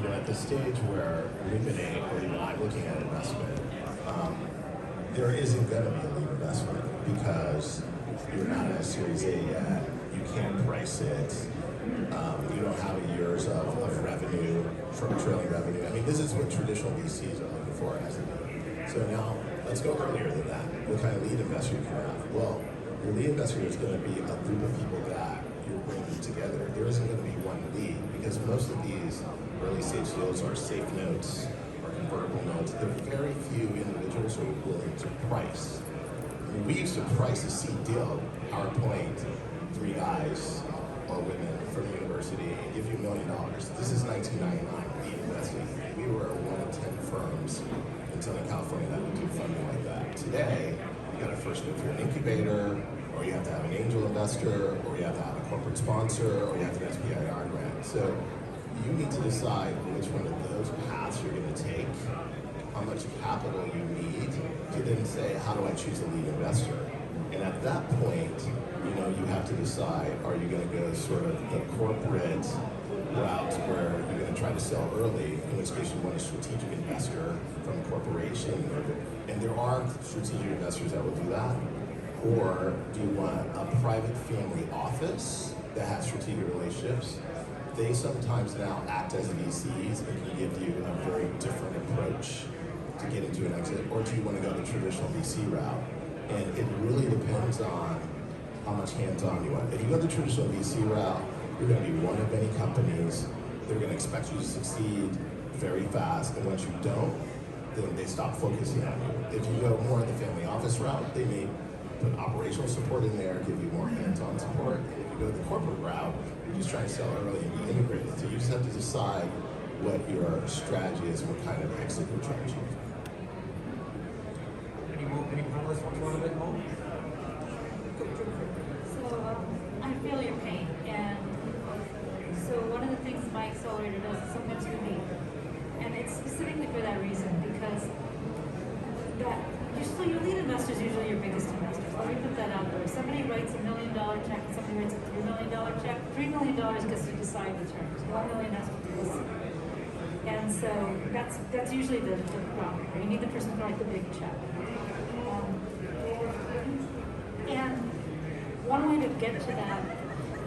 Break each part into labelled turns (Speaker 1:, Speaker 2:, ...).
Speaker 1: at the stage where Luminate or even I'm looking at investment, there isn't going to be a lead investment because you're not at a Series A yet. You can't price it. You don't have years of revenue, from trailing revenue. I mean, this is what traditional VCs are looking for as a lead. So now, let's go earlier than that. What kind of lead investor you can have? Well, your lead investor is going to be a group of people that you're bringing together. There isn't going to be one lead because most of these early stage deals are safe notes or convertible notes. There are very few individuals who are willing to price. I mean, we used to price a seed deal, PowerPoint, 3 guys or women from the university and give you $1 million. This is 1999, lead investing. We were one of 10 firms in Southern California that would do funding like that. Today, you gotta first go through an incubator, or you have to have an angel investor, or you have to have a corporate sponsor, or you have an SBIR grant. So you need to decide which one of those paths you're gonna take, how much capital you need to then say, how do I choose a lead investor? And at that point, you have to decide, are you going to go sort of the corporate route where you're going to try to sell early, in which case you want a strategic investor from a corporation, and there are strategic investors that will do that, or do you want a private family office that has strategic relationships? They sometimes now act as VCs and can give you a very different approach to get into an exit, or do you want to go the traditional VC route? And it really depends on how much hands-on you want. If you go the traditional VC route, you're going to be one of many companies. They're going to expect you to succeed very fast, and once you don't, then they stop focusing on you. If you go more the family office route, they may put operational support in there, give you more hands-on support. If you go the corporate route, you're just trying to sell early and be integrated. So you just have to decide what your strategy is, what kind of exit you're trying to achieve.
Speaker 2: Any panelists want to learn a bit more?
Speaker 3: I feel your pain, and so one of the things my accelerator does is sometimes we meet, and it's specifically for that reason, because so your lead investor is usually your biggest investors. Let me put that out there. If somebody writes $1 million check and somebody writes a $3 million check, $3 million gets to decide the terms. $1 million has to do this. And so that's usually the problem. You need the person to write the big check. And one way to get to that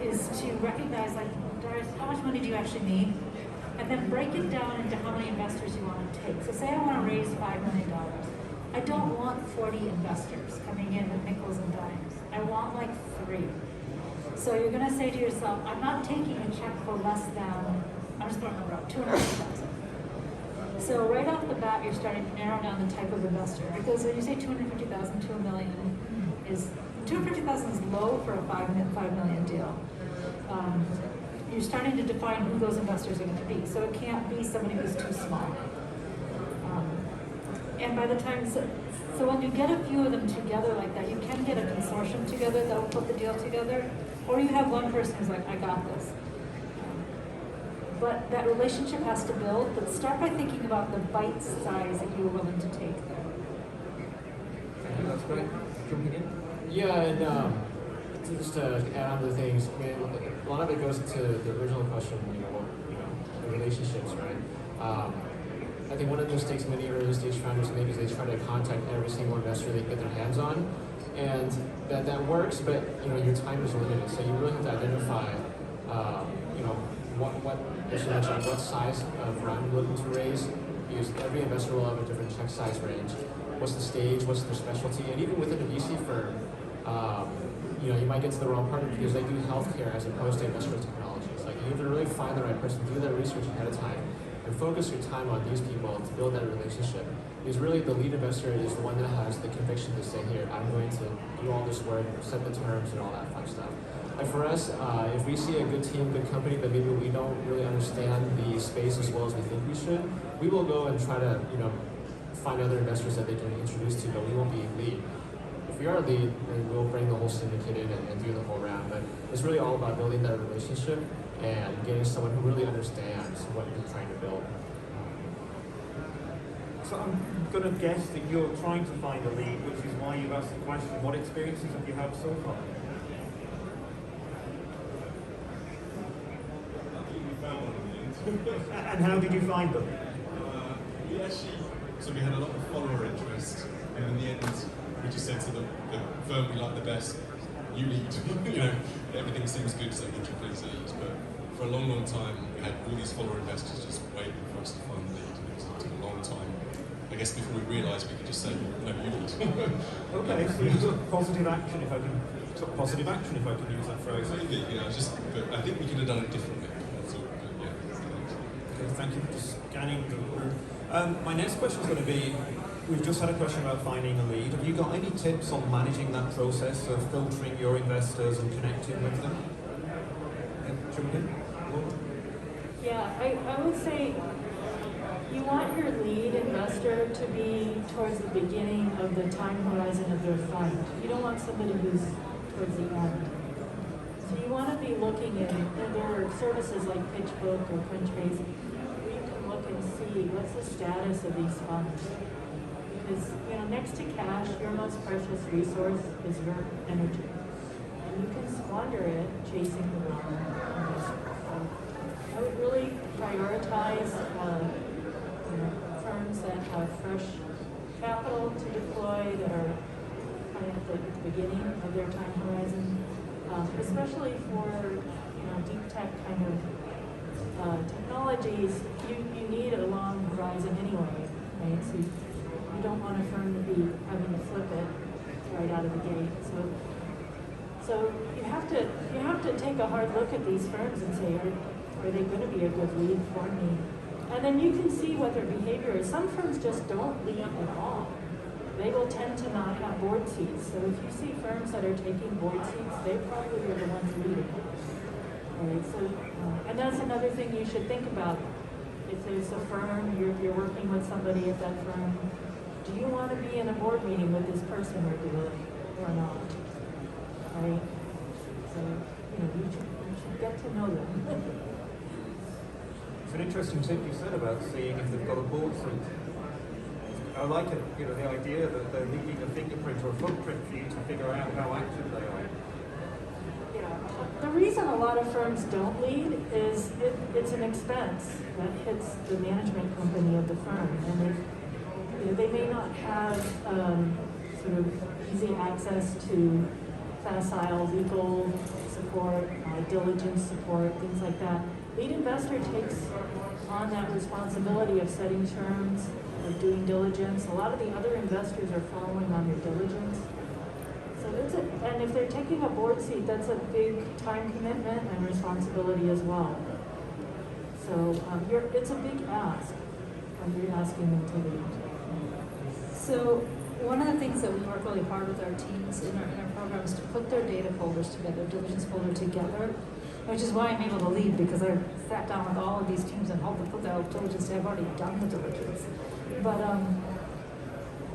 Speaker 3: is to recognize, like, Darius, how much money do you actually need? And then break it down into how many investors you want to take. So say I want to raise $5 million. I don't want 40 investors coming in with nickels and dimes. I want like 3. So you're going to say to yourself, I'm not taking a check for less than, I'm just throwing a number out, 250,000. So right off the bat, you're starting to narrow down the type of investor. Because when you say 250,000 to $1 million, is 250,000 is low for a $5 million deal. You're starting to define who those investors are going to be. So it can't be somebody who's too small. And by the time, so when you get a few of them together like that, you can get a consortium together that will put the deal together, or you have one person who's like, I got this. But that relationship has to build, but start by thinking about the bite size that you're willing to take there.
Speaker 2: That's great. Jumping in?
Speaker 4: Yeah, and just to add on to things, I mean, a lot of it goes into the original question, the relationships, right? I think one of the mistakes many early stage founders make is they try to contact every single investor they get their hands on, and that works, but your time is limited, so you really have to identify, what as you mentioned, what size of round you're looking to raise, because every investor will have a different check size range. What's the stage? What's their specialty? And even within a VC firm, you might get to the wrong partner because they do healthcare as opposed to industrial technologies. Like, you have to really find the right person, do that research ahead of time, and focus your time on these people to build that relationship. Because really, the lead investor is the one that has the conviction to say, here, I'm going to do all this work, set the terms, and all that fun stuff. And for us, if we see a good team, good company, but maybe we don't really understand the space as well as we think we should, we will go and try to, find other investors that they can introduce to, but we won't be lead. If we are lead, then we'll bring the whole syndicate in and do the whole round. But it's really all about building that relationship and getting someone who really understands what you're trying to build.
Speaker 2: So I'm going to guess that you're trying to find a lead, which is why you've asked the question, what experiences have you had so far?
Speaker 5: We found one in the
Speaker 2: And how did you find them?
Speaker 5: We had a lot of follower interest, and in the end, we just said to the firm we like the best, you lead. Everything seems good, so would you please lead? But for a long, long time, we had all these follower investors just waiting for us to find the lead, and it took a long time. I guess before we realised we could just say, no, you lead.
Speaker 2: Okay, so you took positive action, if I can use that phrase.
Speaker 5: Maybe, but I think we could have done it differently. That's all. But yeah.
Speaker 2: Okay, thank you for scanning the room. My next question is going to be, we've just had a question about finding a lead. Have you got any tips on managing that process of filtering your investors and connecting with them? Jump in.
Speaker 3: Yeah, I would say you want your lead investor to be towards the beginning of the time horizon of their fund. You don't want somebody who's towards the end. So you want to be looking at, there are services like PitchBook or Crunchbase where you can look and see what's the status of these funds. Because, next to cash, your most precious resource is your energy. And you can squander it chasing the wrong investor. So I would really prioritize firms that have fresh capital to deploy, that are kind of at the beginning of their time horizon, especially for deep tech kind of technologies. You need a long horizon anyway, right? So you don't want a firm to be having to flip it right out of the gate. So you have to take a hard look at these firms and say, are they going to be a good lead for me? And then you can see what their behavior is. Some firms just don't lead at all. They will tend to not have board seats. So if you see firms that are taking board seats, they probably are the ones leading. All right, so, and that's another thing you should think about. If there's a firm, you're working with somebody at that firm, do you want to be in a board meeting with this person or not? All right? So, you should get to know them.
Speaker 2: It's an interesting tip you said about seeing if they've got a board seat. I like it, the idea that they're leaving a fingerprint or a footprint for you to figure out how active they are.
Speaker 3: Yeah. The reason a lot of firms don't lead is it's an expense that hits the management company of the firm, and they may not have sort of easy access to facile legal support, diligence support, things like that. Lead investor takes on that responsibility of setting terms, of doing diligence. A lot of the other investors are following on their diligence. So and if they're taking a board seat, that's a big time commitment and responsibility as well. So it's a big ask when you're asking them to lead.
Speaker 6: So one of the things that we work really hard with our teams in our program is to put their data folders together, diligence folder together, which is why I'm able to lead, because I sat down with all of these teams and helped them put their diligence. I've already done the diligence. But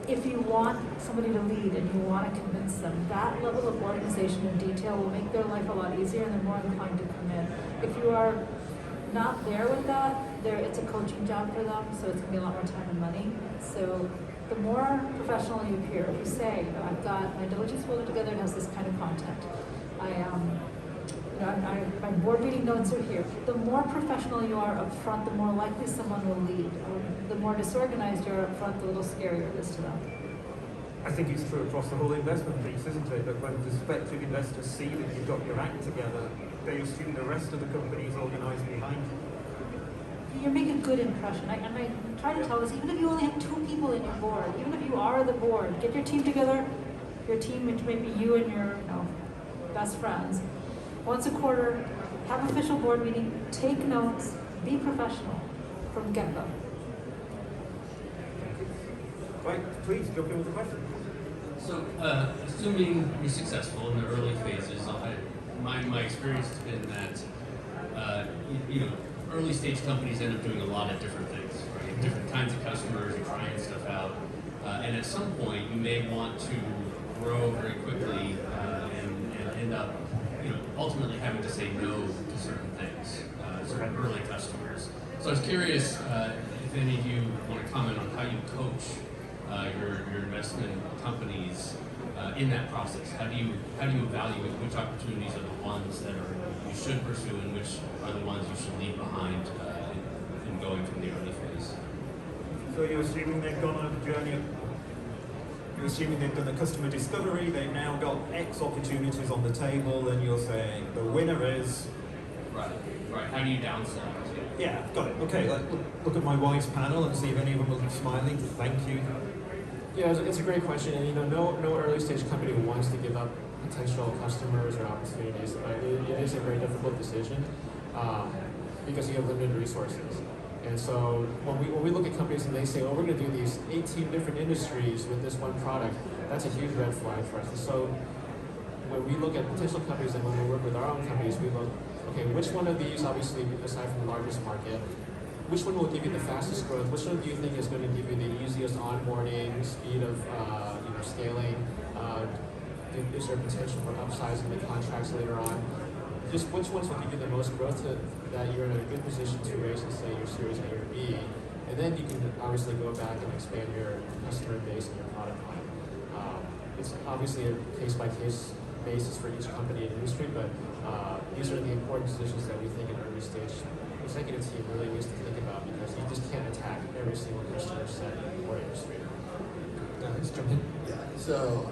Speaker 6: if you want somebody to lead and you want to convince them, that level of organization and detail will make their life a lot easier and they're more inclined to come in. If you are not there with that, it's a coaching job for them, so it's going to be a lot more time and money. So the more professional you appear, if you say, I've got my diligence folder together, it has this kind of content. My board meeting notes are here. The more professional you are up front, the more likely someone will lead. The more disorganized you are up front, the little scarier it is to them.
Speaker 2: I think it's true across the whole investment piece, isn't it? That when prospective investors see that you've got your act together, they assume the rest of the company is organised behind you.
Speaker 3: You make a good impression. And I try to tell this, even if you only have 2 people in your board, even if you are the board, get your team together, your team, which may be you and your best friends. Once a quarter, have an official board meeting, take notes, be professional from get-go.
Speaker 2: Right, please jump in with a question.
Speaker 7: So, assuming you're successful in the early phases, my experience has been that, early stage companies end up doing a lot of different things, right? Different kinds of customers, you're trying stuff out. And at some point, you may want to grow very quickly and end up ultimately having to say no to certain things, certain early customers. So I was curious if any of you want to comment on how you coach your investment companies in that process. How do you evaluate which opportunities are the ones that you should pursue and which are the ones you should leave behind
Speaker 2: So you're assuming they've gone on a journey. You're assuming they've done a customer discovery. They've now got X opportunities on the table, and you're saying the winner is.
Speaker 7: Right. Right. How do you downsell?
Speaker 2: Yeah, got it. Okay, look at my wife's panel and see if any of them are smiling. Thank you.
Speaker 4: Yeah, it's a great question, and no early stage company wants to give up potential customers or opportunities, but it is a very difficult decision because you have limited resources. And so when we look at companies and they say, oh, we're going to do these 18 different industries with this one product, that's a huge red flag for us. And so when we look at potential companies and when we work with our own companies, we look, okay, which one of these, obviously, aside from the largest market, which one will give you the fastest growth? Which one do you think is going to give you the easiest onboarding, speed of scaling? Is there potential for upsizing the contracts later on? Just which ones will give you the most growth that you're in a good position to raise and say your Series A or B, and then you can obviously go back and expand your customer base and your product line. It's obviously a case-by-case basis for each company and industry, but these are the important decisions that we think an early stage executive team really needs to think about because you just can't attack every single customer set or industry.
Speaker 2: Let's jump in.
Speaker 1: Yeah, so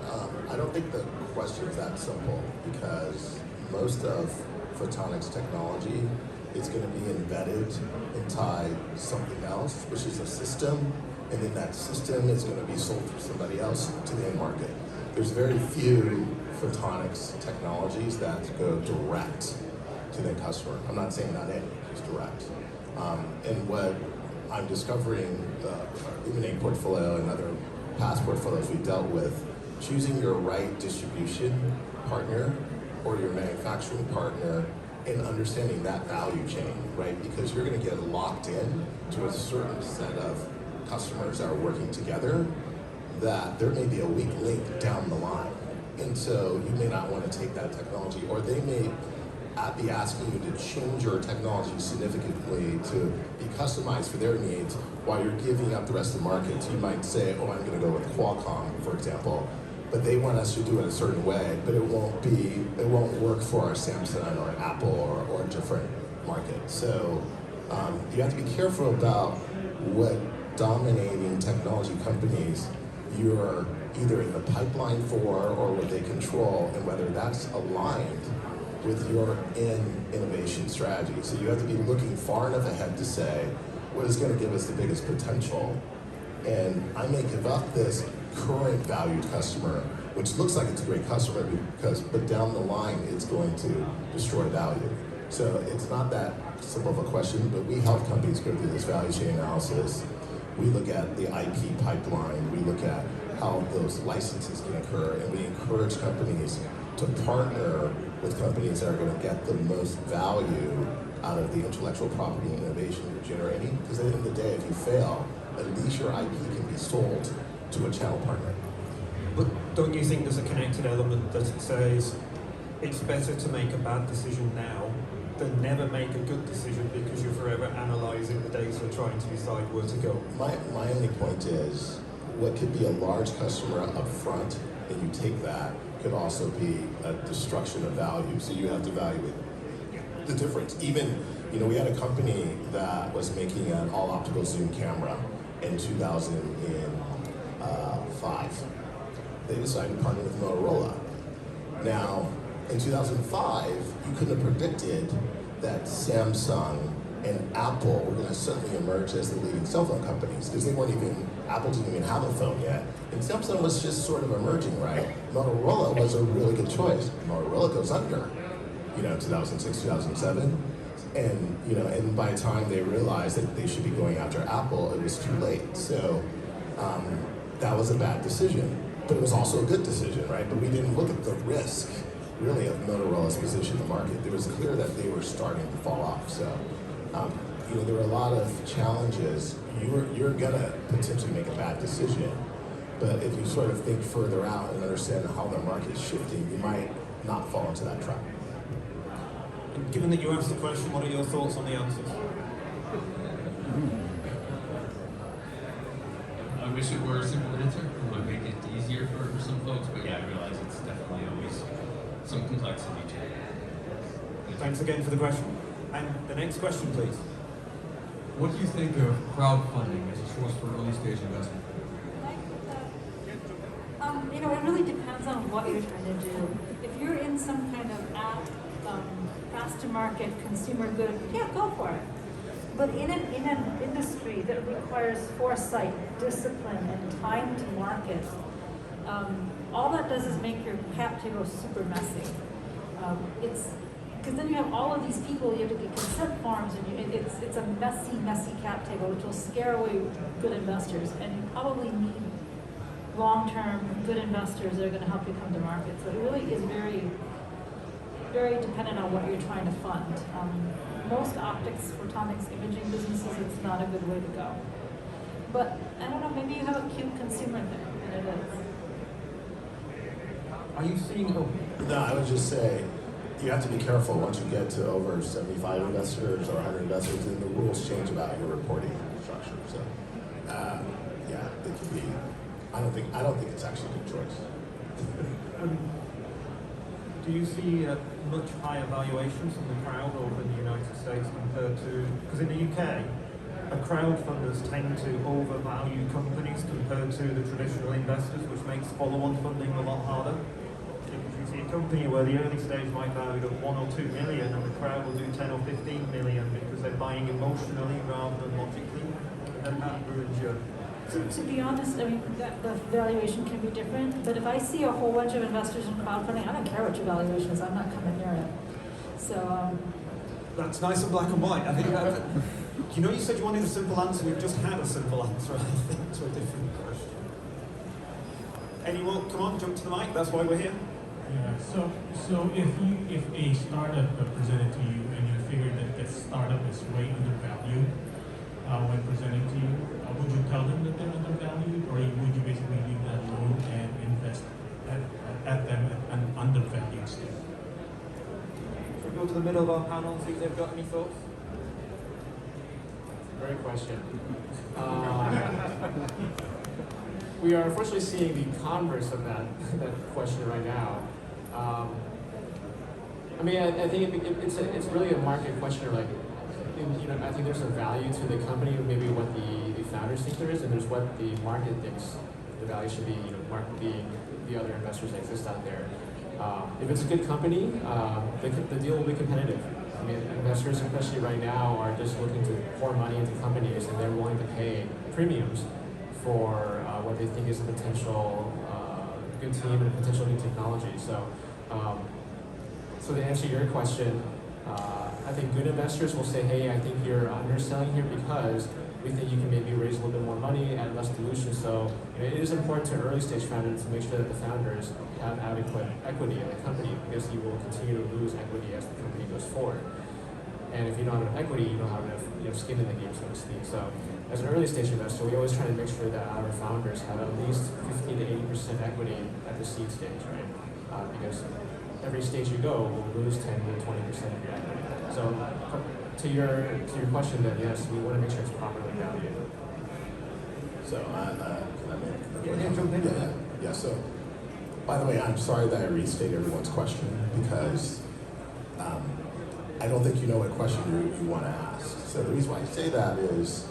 Speaker 1: I don't think the question is that simple because most of photonics technology is going to be embedded inside something else, which is a system, and then that system is going to be sold to somebody else to the end market. There's very few photonics technologies that go direct to the customer. I'm not saying not any, just direct. And what I'm discovering, Illuminate portfolio and other past portfolios we dealt with, choosing your right distribution partner or your manufacturing partner and understanding that value chain, right? Because you're going to get locked in to a certain set of customers that are working together that there may be a weak link down the line. And so you may not want to take that technology, or they may be asking you to change your technology significantly to be customized for their needs while you're giving up the rest of the market. So you might say, oh, I'm going to go with Qualcomm, for example, but they want us to do it a certain way, but it won't work for our Samsung or Apple or a different market. So you have to be careful about what dominating technology companies you're either in the pipeline for or what they control, and whether that's aligned with your innovation strategy. So you have to be looking far enough ahead to say, what is going to give us the biggest potential? And I may give up this current valued customer, which looks like it's a great customer, but down the line, it's going to destroy value. So it's not that simple of a question, but we help companies go through this value chain analysis. We look at the IP pipeline, we look at how those licenses can occur, and we encourage companies to partner with companies that are going to get the most value out of the intellectual property and innovation you're generating. Because at the end of the day, if you fail, at least your IP can be sold to a channel partner.
Speaker 2: But don't you think there's a connected element that says it's better to make a bad decision now than never make a good decision because you're forever analysing the data trying to decide where to go?
Speaker 1: My only point is, what could be a large customer up front, and you take that, could also be a destruction of value. So you have to evaluate the difference. Even, we had a company that was making an all optical zoom camera in 2005. They decided to partner with Motorola. Now, in 2005, you couldn't have predicted that Samsung and Apple were going to suddenly emerge as the leading cell phone companies, because Apple didn't even have a phone yet, and Samsung was just sort of emerging, right? Motorola was a really good choice. Motorola goes under, 2006, 2007, and by the time they realized that they should be going after Apple, it was too late. So that was a bad decision, but it was also a good decision, right? But we didn't look at the risk, really, of Motorola's position in the market. It was clear that they were starting to fall off. So, there were a lot of challenges. You're gonna potentially make a bad decision, but if you sort of think further out and understand how the market's shifting, you might not fall into that trap.
Speaker 2: And given that you asked the question, what are your thoughts on the answers?
Speaker 7: I wish it were a simple answer. It might make it easier for some folks, but yeah, I realize it's definitely always some complexity to it.
Speaker 2: Thanks again for the question. And the next question, please.
Speaker 8: What do you think of crowdfunding as a source for early stage investment?
Speaker 6: It really depends on what you're trying to do. If you're in some kind of app, fast to market, consumer good, yeah, go for it. But in an industry that requires foresight, discipline, and time to market, all that does is make your cap table super messy. It's because then you have all of these people, you have to get consent forms, and it's a messy cap table, which will scare away good investors. And you probably need long-term good investors that are going to help you come to market. So it really is very, very dependent on what you're trying to fund. Most optics, photonics, imaging businesses, it's not a good way to go. But I don't know, maybe you have a cute consumer thing, and it is.
Speaker 2: Are you seeing hope?
Speaker 1: No, I would just say you have to be careful once you get to over 75 investors or 100 investors, and the rules change about your reporting structure. So, yeah, it could be. I don't think it's actually a good choice.
Speaker 2: Do you see much higher valuations from the crowd over in the United States compared to, because in the UK, crowdfunders tend to overvalue companies compared to the traditional investors, which makes follow-on funding a lot harder. Because you see a company where the early stage might value at 1 or 2 million, and the crowd will do 10 or 15 million because they're buying emotionally rather than logically, and then that ruins your.
Speaker 6: To be honest, I mean, the valuation can be different, but if I see a whole bunch of investors in crowdfunding, I don't care what your valuation is, I'm not coming near it. So,
Speaker 2: That's nice and black and white. I think that, you said you wanted a simple answer, we've just had a simple answer, I think, to a different question. Anyone, come on, jump to the mic, that's why we're here.
Speaker 9: Yeah, so if a startup presented to you and you figured that that startup is way undervalued when presented to you, would you tell them that they're undervalued, or would you basically leave that alone and invest at them at an undervalued state?
Speaker 2: Should we go to the middle of our panel and see if they've got any thoughts?
Speaker 4: Great question. We are unfortunately seeing the converse of that question right now. I think it's really a market question. Like, I think there's a value to the company, maybe what the founders think there is, and there's what the market thinks the value should be. Market being the other investors that exist out there. If it's a good company, the deal will be competitive. I mean, investors, especially right now, are just looking to pour money into companies, and they're willing to pay premiums for what they think is a potential good team and a potential new technology. So to answer your question, I think good investors will say, hey, I think you're underselling here because we think you can maybe raise a little bit more money at less dilution. So it is important to early stage founders to make sure that the founders have adequate equity in the company, because you will continue to lose equity as the company goes forward. And if you don't have enough equity, you don't have enough skin in the game, so to speak. So as an early stage investor, we always try to make sure that our founders have at least 15 to 80% equity at the seed stage, right? Because every stage you go will lose 10 to 20% of your equity. So to your question, then yes, we want to make sure it's properly valued.
Speaker 1: So, can I make
Speaker 2: Yeah, jump in.
Speaker 1: Yeah. So, by the way, I'm sorry that I restate everyone's question, because I don't think you know what question you want to ask. So the reason why I say that is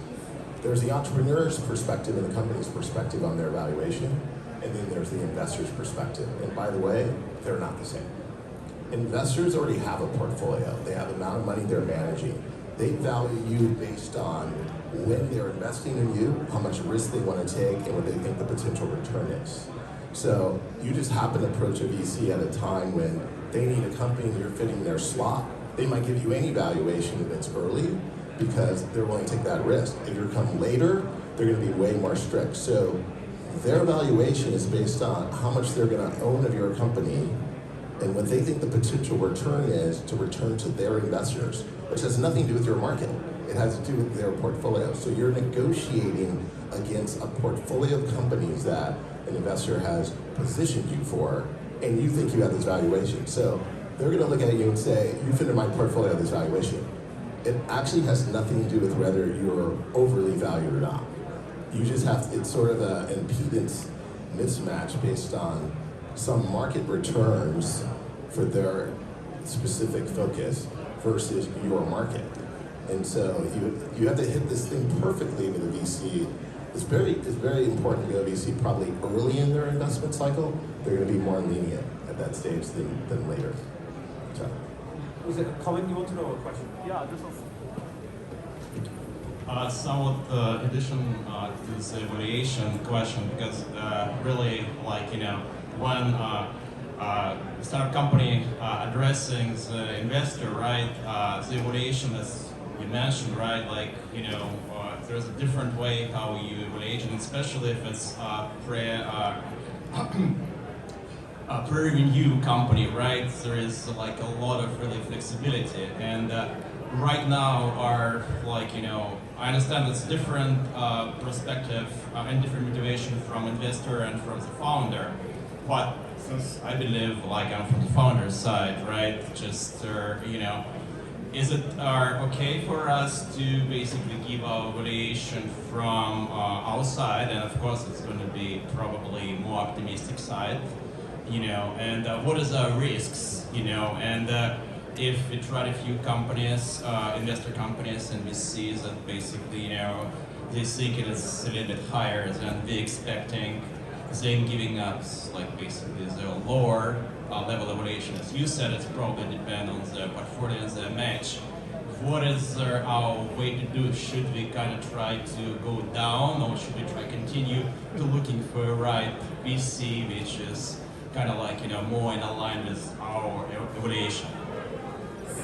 Speaker 1: there's the entrepreneur's perspective and the company's perspective on their valuation, and then there's the investor's perspective. And by the way, they're not the same. Investors already have a portfolio. They have the amount of money they're managing. They value you based on when they're investing in you, how much risk they want to take, and what they think the potential return is. So you just happen to approach a VC at a time when they need a company and you're fitting their slot. They might give you any valuation if it's early, because they're willing to take that risk. If you come later, they're going to be way more strict. So their valuation is based on how much they're going to own of your company and what they think the potential return is to return to their investors, which has nothing to do with your market. It has to do with their portfolio. So you're negotiating against a portfolio of companies that an investor has positioned you for, and you think you have this valuation. So they're going to look at you and say, you fit in my portfolio at this valuation. It actually has nothing to do with whether you're overly valued or not. You just have, it's sort of an impedance mismatch based on some market returns for their specific focus versus your market. And so you have to hit this thing perfectly with a VC. It's very important to go to VC probably early in their investment cycle. They're going to be more lenient at that stage than later. So.
Speaker 2: Was it Colin, you wanted to know a question?
Speaker 10: Yeah, this was somewhat addition to this evaluation question, because really, like, you know, when startup company addressing the investor, right, the evaluation, as you mentioned, right, like, you know, there's a different way how you evaluate it, especially if it's pre-revenue company, right? There is like a lot of really flexibility, and right now are like, you know, I understand it's different perspective and different motivation from investor and from the founder, but since I believe like I'm from the founder's side, right? Just you know, is it okay for us to basically give our evaluation from outside, and of course it's going to be probably more optimistic side, you know, and what is our risks, you know, and if we try a few companies, investor companies, and we see that basically, you know, they think it is a little bit higher than we expecting, then giving us like basically the lower level evaluation. As you said, it's probably depend on the portfolio and the match. What is our way to do it? Should we kind of try to go down, or should we try continue to looking for a right VC, which is kind of like, you know, more in line with our evaluation?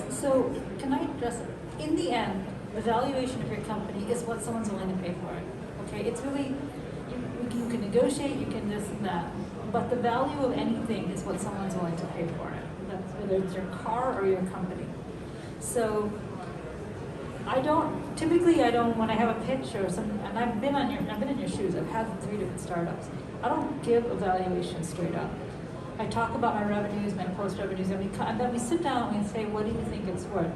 Speaker 6: So, can I address it? In the end, the valuation of your company is what someone's willing to pay for it. Okay, it's really, you can negotiate, you can this and that, but the value of anything is what someone's willing to pay for it. That's whether it's your car or your company. So, typically I don't, when I have a pitch or something, and I've been in your shoes, I've had 3 different startups, I don't give a valuation straight up. I talk about my revenues, my post revenues, and then we sit down and we say, what do you think it's worth?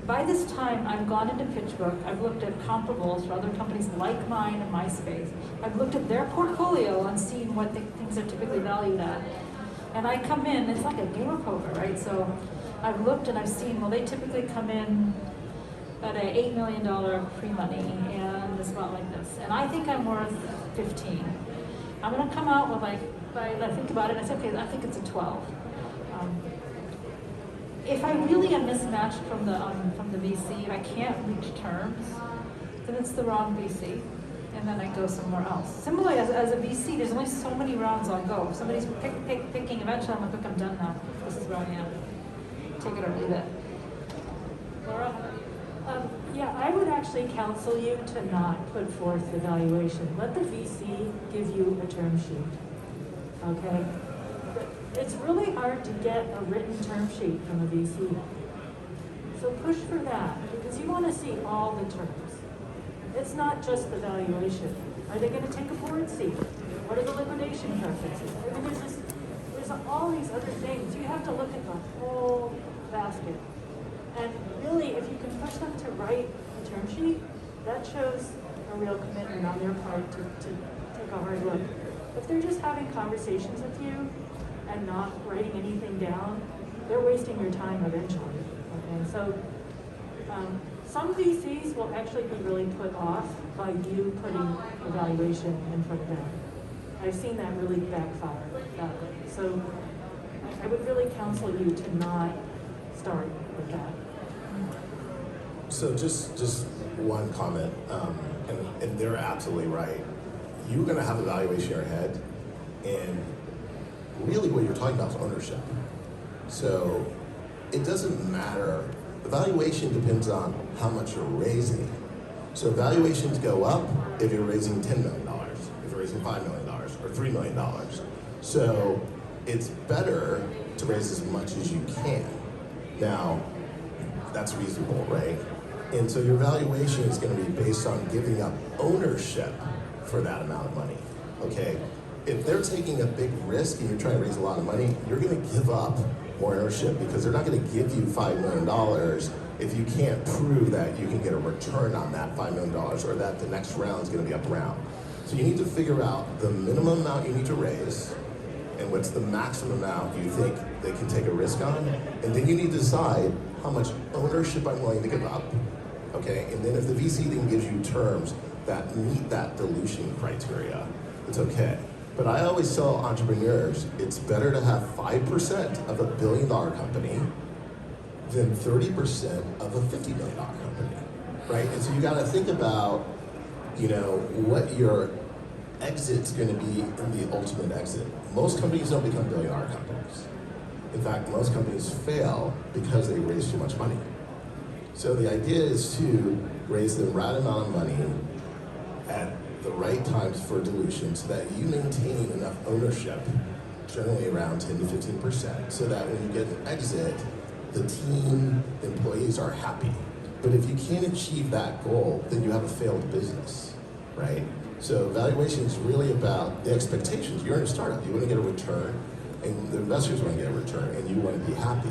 Speaker 6: By this time, I've gone into PitchBook, I've looked at comparables for other companies like mine in my space. I've looked at their portfolio and seen what things are typically valued at. And I come in, it's like a game of poker, right? So I've looked and I've seen, well, they typically come in at an $8 million pre-money, and it's about like this. And I think I'm worth 15. I'm gonna come out with like, I think about it, and I say, okay, I think it's a 12. If I really am mismatched from the VC, if I can't reach terms, then it's the wrong VC, and then I go somewhere else. Similarly, as a VC, there's only so many rounds I'll go. If somebody's picking, eventually I'm like, I'm done now. This is where I am. Take it or leave it. Laura?
Speaker 11: Yeah, I would actually counsel you to not put forth the valuation. Let the VC give you a term sheet, okay? It's really hard to get a written term sheet from a VC. So push for that, because you want to see all the terms. It's not just the valuation. Are they going to take a board seat? What are the liquidation preferences? I mean, there's all these other things. You have to look at the whole basket. And really, if you can push them to write a term sheet, that shows a real commitment on their part to take a hard look. If they're just having conversations with you and not writing anything down, they're wasting your time eventually. Okay? So some VCs will actually be really put off by you putting evaluation in front of them. I've seen that really backfire that way. So I would really counsel you to not start with that.
Speaker 1: So just one comment, and they're absolutely right. You're going to have a valuation in your head, and really what you're talking about is ownership. So it doesn't matter. The valuation depends on how much you're raising. So valuations go up if you're raising $10 million, if you're raising $5 million, or $3 million. So it's better to raise as much as you can. Now, that's reasonable, right? And so your valuation is going to be based on giving up ownership for that amount of money, okay? If they're taking a big risk and you're trying to raise a lot of money, you're going to give up more ownership because they're not going to give you $5 million if you can't prove that you can get a return on that $5 million or that the next round is going to be up round. So you need to figure out the minimum amount you need to raise and what's the maximum amount you think they can take a risk on, and then you need to decide how much ownership I'm willing to give up okay? And then if the VC then gives you terms that meet that dilution criteria, it's okay. But I always tell entrepreneurs, it's better to have 5% of a $1 billion company than 30% of a $50 million company, right? And so you gotta think about, you know, what your exit's gonna be in the ultimate exit. Most companies don't become $1 billion companies. In fact, most companies fail because they raise too much money. So the idea is to raise the right amount of money at the right times for dilution so that you maintain enough ownership, generally around 10 to 15%, so that when you get an exit, the team, the employees are happy. But if you can't achieve that goal, then you have a failed business, right? So valuation is really about the expectations. You're in a startup, you want to get a return, and the investors want to get a return, and you want to be happy.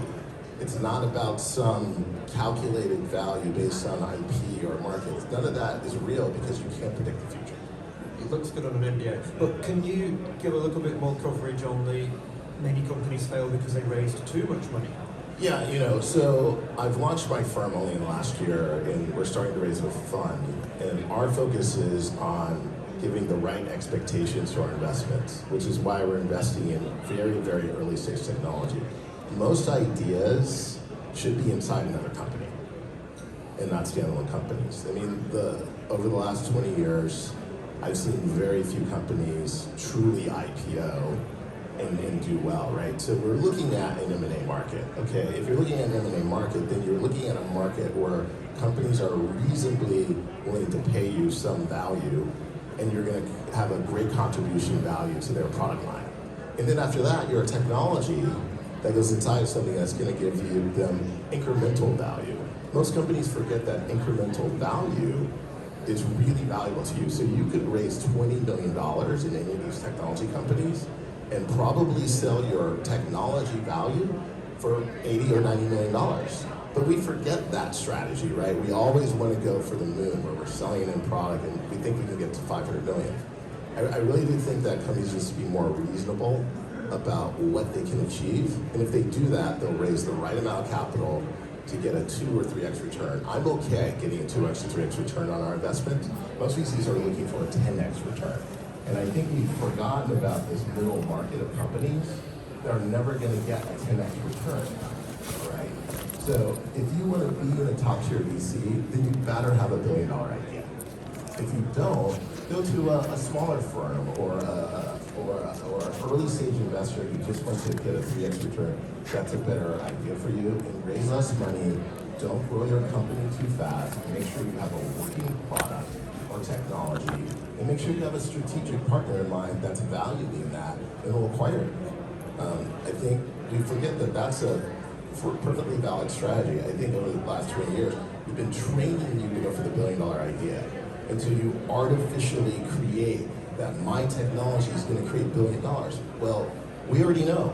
Speaker 1: It's not about some calculated value based on IP or markets. None of that is real because you can't predict the future.
Speaker 2: It looks good on an NDA, but can you give a little bit more coverage on the many companies fail because they raised too much money?
Speaker 1: Yeah, you know, so I've launched my firm only in the last year, and we're starting to raise a fund, and our focus is on giving the right expectations to our investments, which is why we're investing in very, very early stage technology. Most ideas should be inside another company and not standalone companies. I mean, over the last 20 years, I've seen very few companies truly IPO and do well, right? So we're looking at an M&A market, okay? If you're looking at an M&A market, then you're looking at a market where companies are reasonably willing to pay you some value, and you're gonna have a great contribution value to their product line. And then after that, you're a technology that goes inside something that's gonna give you them incremental value. Most companies forget that incremental value is really valuable to you. So you could raise $20 million in any of these technology companies and probably sell your technology value for $80 or $90 million. But we forget that strategy, right? We always want to go for the moon where we're selling an end product and we think we can get to 500 million. I really do think that companies need to be more reasonable about what they can achieve. And if they do that, they'll raise the right amount of capital to get a 2 or 3x return. I'm okay getting a 2x or 3x return on our investment. Most VCs are looking for a 10x return. And I think we've forgotten about this middle market of companies that are never going to get a 10x return, right? So if you want to be in a top tier VC, then you better have a $1 billion idea. If you don't, go to a smaller firm or an early stage investor who just wants to get a 3x return. That's a better idea for you. And raise less money. Don't grow your company too fast. Make sure you have a working product or technology, and make sure you have a strategic partner in mind that's valuing that and will acquire it. I think we forget that that's a perfectly valid strategy. I think over the last 20 years, we've been training you to go for the $1 billion idea until you artificially create that my technology is going to create $1 billion. Well, we already know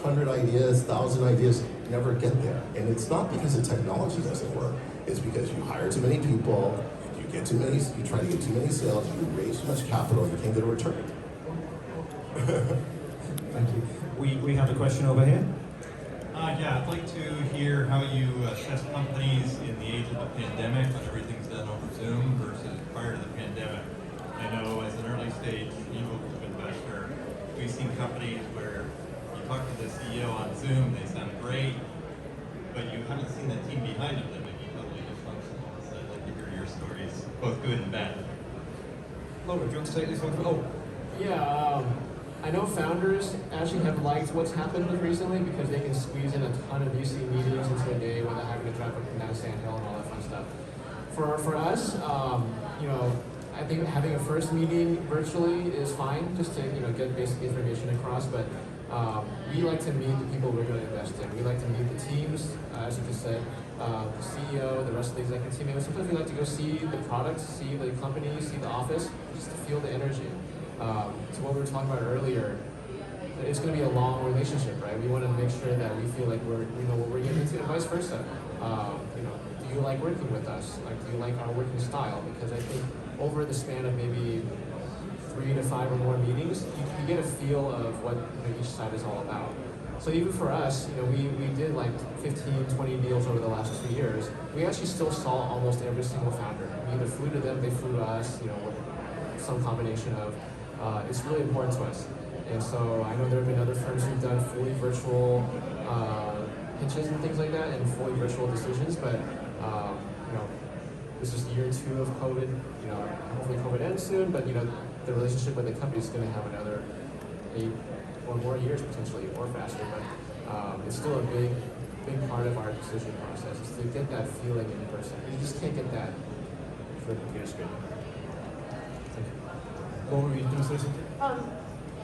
Speaker 1: 100 ideas, 1,000 ideas never get there. And it's not because the technology doesn't work. It's because you hire too many people, you try to get too many sales, you raise too much capital, and you can't get a return.
Speaker 2: Thank you. We have a question over here.
Speaker 12: Yeah, I'd like to hear how you assess companies in the age of the pandemic when everything's done over Zoom versus prior to the pandemic. I know as an early stage ecosystem investor, we've seen companies where you talk to the CEO on Zoom, they sound great, but you haven't seen the team behind them that may be totally dysfunctional. So I'd like to hear your stories, both good and bad.
Speaker 2: Laura, do you want to take this one? Oh,
Speaker 4: Yeah, I know founders actually have liked what's happened recently because they can squeeze in a ton of VC meetings into a day without having to drive up and down Sand Hill and all that fun stuff. For us, you know, I think having a first meeting virtually is fine, just to get basic information across. But we like to meet the people we're going to invest in. We like to meet the teams, as you just said, the CEO, the rest of the executive team. And sometimes we like to go see the products, see the company, see the office, just to feel the energy. To what we were talking about earlier, it's going to be a long relationship, right? We want to make sure that we feel like we know what we're getting into, and vice versa. Do you like working with us? Like, do you like our working style? Because I think over the span of maybe 3 to 5 or more meetings, you get a feel of what each side is all about. So even for us, we did like 15, 20 deals over the last 2 years. We actually still saw almost every single founder. We either flew to them, they flew to us, some combination of. It's really important to us. And so I know there have been other firms who've done fully virtual pitches and things like that, and fully virtual decisions, but this is year 2 of COVID. Hopefully COVID ends soon, but the relationship with the company is going to have another 8 or more years potentially, or faster. But it's still a big part of our decision process is to get that feeling in person. You just can't get that through a computer screen. Thank you.
Speaker 2: What were you going to say something?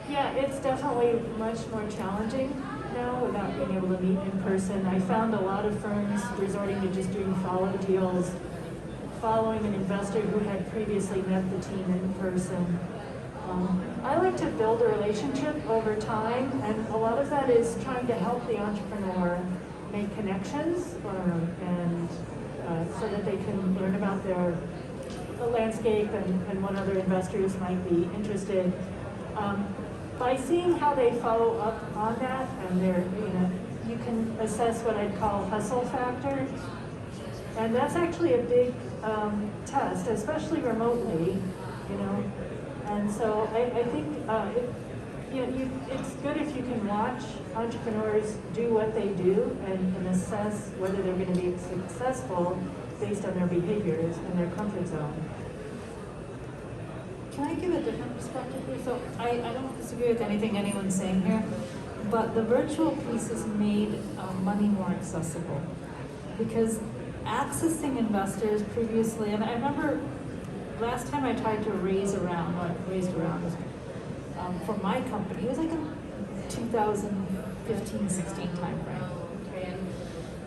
Speaker 11: Yeah, it's definitely much more challenging now without being able to meet in person. I found a lot of firms resorting to just doing follow deals, following an investor who had previously met the team in person. I like to build a relationship over time, and a lot of that is trying to help the entrepreneur make connections and so that they can learn about their landscape and what other investors might be interested. By seeing how they follow up on that, and you can assess what I'd call hustle factor, and that's actually a big test, especially remotely, And so I think it's good if you can watch entrepreneurs do what they do and assess whether they're going to be successful based on their behaviors and their comfort zone.
Speaker 6: Can I give a different perspective here? So I don't disagree with anything anyone's saying here, but the virtual piece has made money more accessible because accessing investors previously, and I remember last time I tried to raised around for my company, it was like a 2015-16 timeframe. Okay?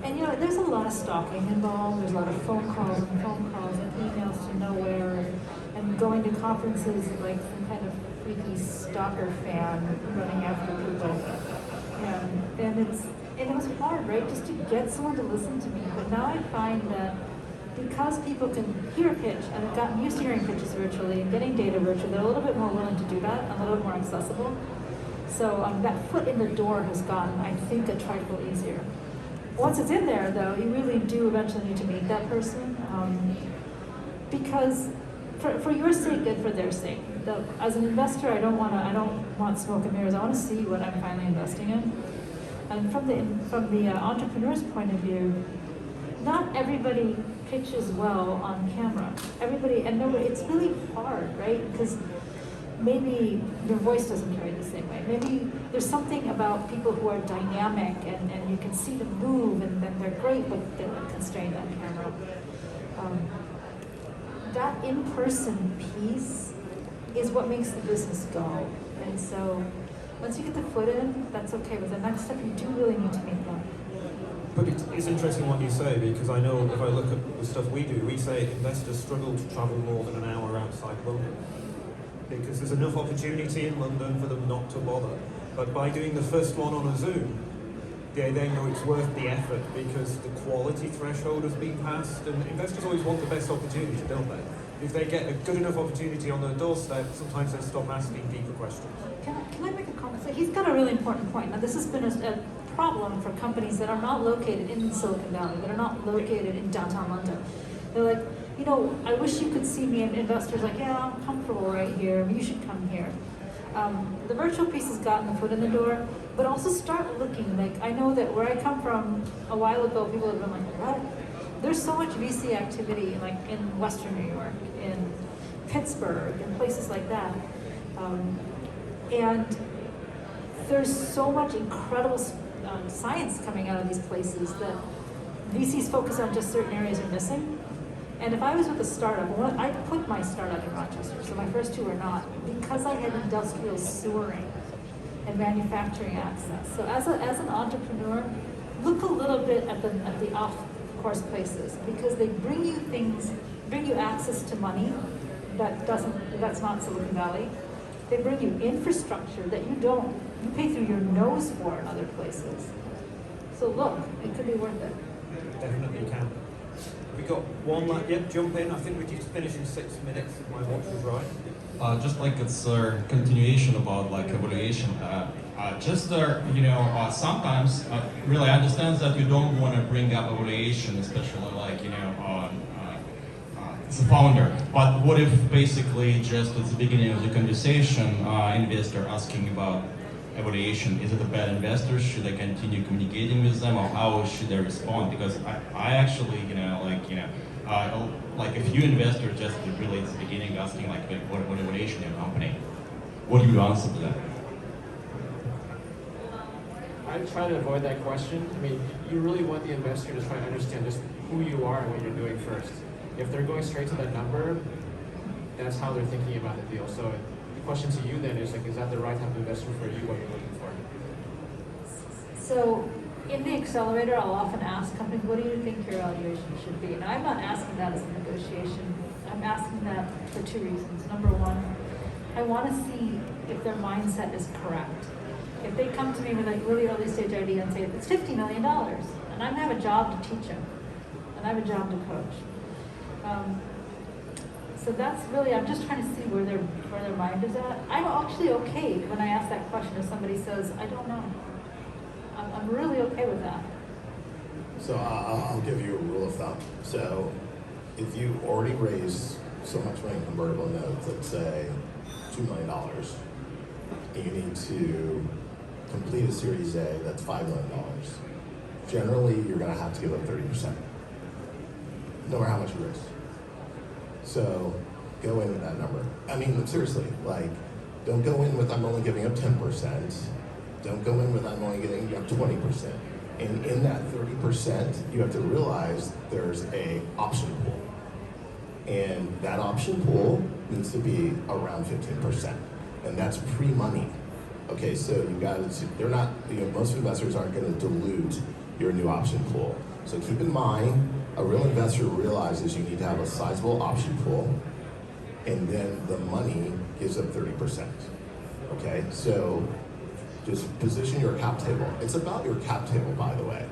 Speaker 6: And there's a lot of stalking involved. There's a lot of phone calls and emails to nowhere, and going to conferences like some kind of freaky stalker fan running after people. And it was hard, right, just to get someone to listen to me. But now I find that because people can hear a pitch and have gotten used to hearing pitches virtually and getting data virtually, they're a little bit more willing to do that, a little bit more accessible. So that foot in the door has gotten, I think, a trifle easier. Once it's in there, though, you really do eventually need to meet that person because for your sake and for their sake. As an investor, I don't want smoke and mirrors. I want to see what I'm finally investing in. And from the entrepreneur's point of view, not everybody pitches well on camera. It's really hard, right? Because maybe your voice doesn't carry the same way. Maybe there's something about people who are dynamic and you can see them move and then they're great, but they're constrained on camera. That in-person piece is what makes the business go. And so once you get the foot in, that's okay. But the next step, you do really need to meet them.
Speaker 2: But it's interesting what you say, because I know if I look at the stuff we do, we say investors struggle to travel more than an hour outside London. Because there's enough opportunity in London for them not to bother. But by doing the first one on a Zoom, they know it's worth the effort because the quality threshold has been passed, and investors always want the best opportunity, don't they? If they get a good enough opportunity on their doorstep, sometimes they stop asking deeper questions.
Speaker 3: Can I make a comment? So he's got a really important point. Now, this has been a problem for companies that are not located in Silicon Valley, that are not located in downtown London. They're like, I wish you could see me, and investors like, yeah, I'm comfortable right here, you should come here. The virtual piece has gotten the foot in the door, but also start looking. Like, I know that where I come from, a while ago, people have been like, what? There's so much VC activity, like in Western New York, in Pittsburgh, and places like that. And there's so much incredible science coming out of these places that VCs focus on just certain areas are missing. And if I was with a startup, I put my startup in Rochester, so my first two are not, because I had industrial sewering and manufacturing access. So as an entrepreneur, look a little bit at the off-course places, because they bring you access to money that's not Silicon Valley. They bring you infrastructure that you pay through your nose for in other places. So look, it could be worth it.
Speaker 2: Definitely can. We got one last, yep, jump in. I think we just finished in 6 minutes if my watch was right.
Speaker 10: Just like it's a continuation about like evaluation. Sometimes really I understand that you don't want to bring up evaluation, especially like as a founder. But what if basically just at the beginning of the conversation, investor asking about evaluation? Is it a bad investor? Should I continue communicating with them, or how should I respond? Because I actually like a few investors just really at the beginning asking like what evaluation your company. What do you answer to that?
Speaker 4: I try to avoid that question. I mean, you really want the investor to try to understand just who you are and what you're doing first. If they're going straight to that number, that's how they're thinking about the deal. So the question to you then is like, is that the right type of investor for you, what you're looking for?
Speaker 6: So in the accelerator, I'll often ask companies, what do you think your valuation should be? And I'm not asking that as a negotiation. I'm asking that for two reasons. Number one, I want to see if their mindset is correct. If they come to me with a really early stage idea and say, it's $50 million, and I have a job to teach them, and I have a job to coach. So that's really, I'm just trying to see where their mind is at. I'm actually okay when I ask that question if somebody says, I don't know. I'm really okay with that.
Speaker 1: So I'll give you a rule of thumb. So if you already raised so much money in convertible notes, let's say $2 million, and you need to complete a Series A, that's $5 million. Generally, you're going to have to give up 30%, no matter how much you raise. So go in with that number. I mean, seriously, like, don't go in with I'm only giving up 10%. Don't go in with I'm only giving up 20%. And in that 30%, you have to realize there's a option pool. And that option pool needs to be around 15%. And that's pre-money. Okay, so you got to, they're not, most investors aren't going to dilute your new option pool. So keep in mind, a real investor realizes you need to have a sizable option pool, and then the money gives up 30%. Okay, so just position your cap table. It's about your cap table, by the way.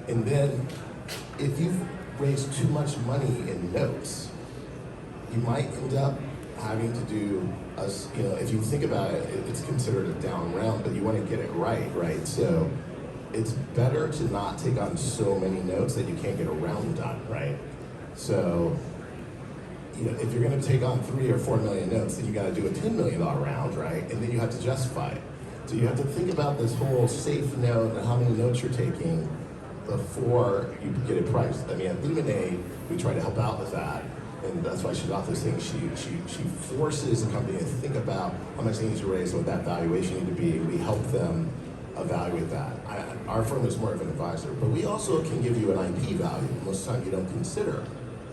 Speaker 1: And then if you've raised too much money in notes, you might end up having to do, if you think about it, it's considered a down round, but you want to get it right? So it's better to not take on so many notes that you can't get a round done, right? So, if you're going to take on 3 or 4 million notes, then you got to do a $10 million round, right? And then you have to justify it. So you have to think about this whole safe note and how many notes you're taking before you get it priced. I mean, at Luminate, we try to help out with that. And that's why she's off this thing. She forces a company to think about how much they need to raise and what that valuation need to be. We help them evaluate that. Our firm is more of an advisor, but we also can give you an IP value. Most of the time you don't consider.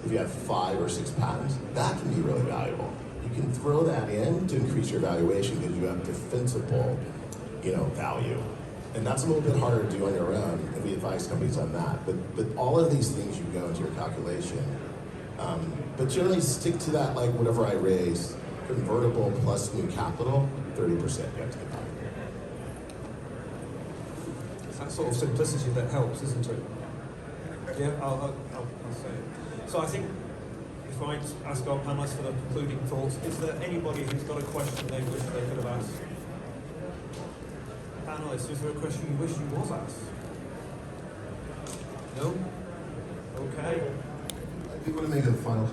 Speaker 1: If you have 5 or 6 patents, that can be really valuable. You can throw that in to increase your valuation because you have defensible, value. And that's a little bit harder to do on your own, and we advise companies on that. But all of these things you go into your calculation. But generally stick to that, like whatever I raise, convertible plus new capital, 30% you have to get out.
Speaker 2: It's that sort of simplicity that helps, isn't it? Yeah, I'll say it. So I think if I ask our panelists for the concluding thoughts, is there anybody who's got a question they wish they could have asked? Panelists, is there a question you wish you was asked? No? Okay.
Speaker 1: I do want to make a final comment.